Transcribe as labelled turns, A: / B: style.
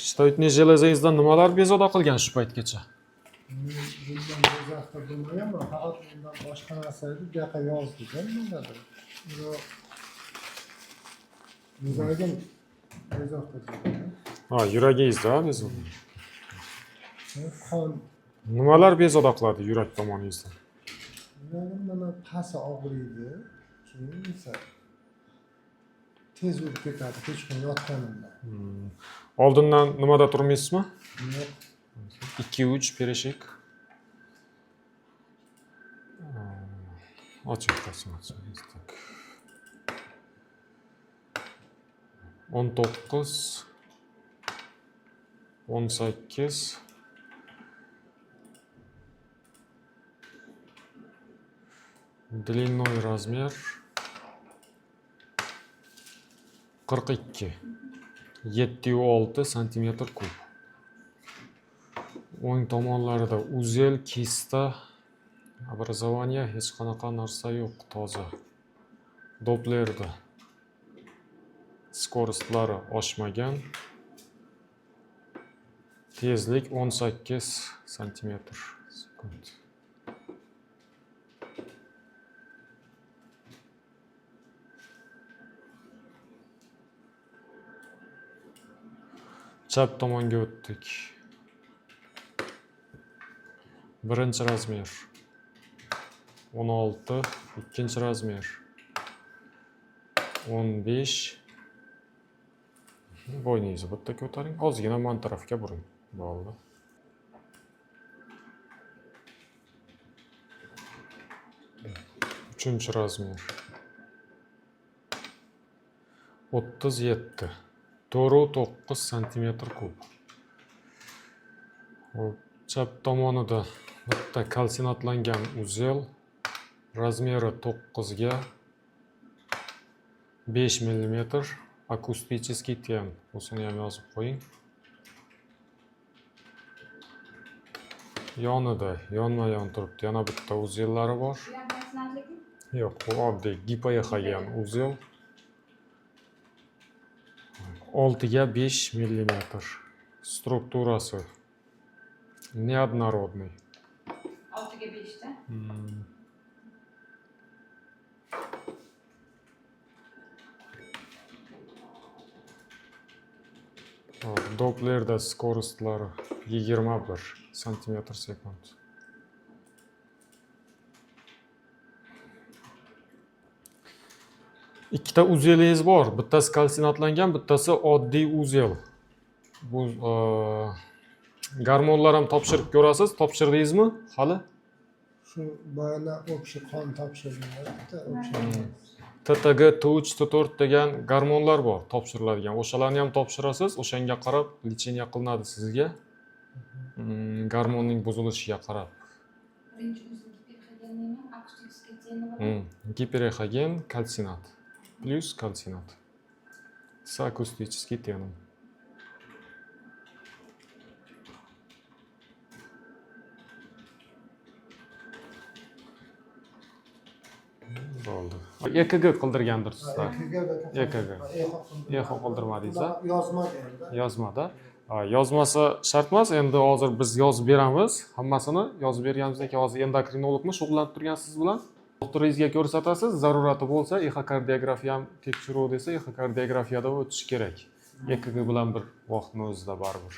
A: Shtoytniy железangizdan nimalar bezovta qilgan shu paytgacha?
B: Bilgan bezakda bo'lmaganman, faqat undan boshqa narsa edi, bu yoqqa yozdik-da nimadir. Yuragim bezakda bo'lgan.
A: Ha, yuragingizda bezovta.
B: Qon.
A: Nimalar bezovta qiladi yurak tomoningizdan?
B: Yuragim mana pasi og'riydi. Keyin esa tez urib ketadi hech kun yotganimda.
A: Oldindan nimada turmaysizmi?
B: Yo'q.
A: 2-3 перешик. Ochiq qilsangiz. 19 18 длинный размер 42 7,6 santimetr kub. O'ng tomonlarida uzel, kista, образование hech qanaqa narsa yo'q, toza. Dopplerda skorostlari oshmagan. Tezlik 18 santimetr sekund. Chap tomonga o'tdik. Birinchi razmer 16, ikkinchi razmer 15. Bo'yningizni bitta ko'taring, ozgina man tarafga buring. Bo'ldi. Uchinchi razmer 37, 4,9 santimetr kub. Chap tomonida bitta kalsinatlangan uzel, razmeri 9 ga 5 mm, akusticheskiy ten. O'sini ham yozib qo'ying. Yonida yonma-yon turibdi. Yana bitta uzellari bor. Yo'q, bu oddiy gipoexagen uzel. 6 ga 5 mm. Strukturasi неоднородный.
C: 6 ga 5 da.
A: Dopplerda skorostlari 21 santimetr sekund. Ikkita uzelingiz bor. Bittasi kalsinatlangan, bittasi oddiy uzel. Bu gormonlar ham topshirib ko'rasiz. Topshirdingizmi hali?
B: Shu boyana o'pshi qon topshirdilar, bitta o'pshi.
A: TTG, T3, T4 degan gormonlar bor, topshiriladigan. O'shalarni ham topshirasiz, o'shanga qarab lecheniya qilinadi sizga. Gormonning buzilishiga qarab.
C: Birinchi o'zi giperexagenmi, akusticheskiy tenmi?
A: Giperexagen, kalsinat plus kalsinat с акустическим теном. Bo'ldi. EKG qildirgandirsizlar. EKG. Eho qildirmadingizlar? Yozmada. Yozmasa shart emas, endi hozir biz yozib beramiz. Hammasini yozib berganimizdan keyin hozir endokrinologmi shug'ullanib turgan siz bilan. Doktoringizga ko'rsatasiz, zarurati bo'lsa, echokardiografia ham tekshiruv desa, echokardiografiyada o'tish kerak. EKG bilan bir vaqtning o'zida baribir.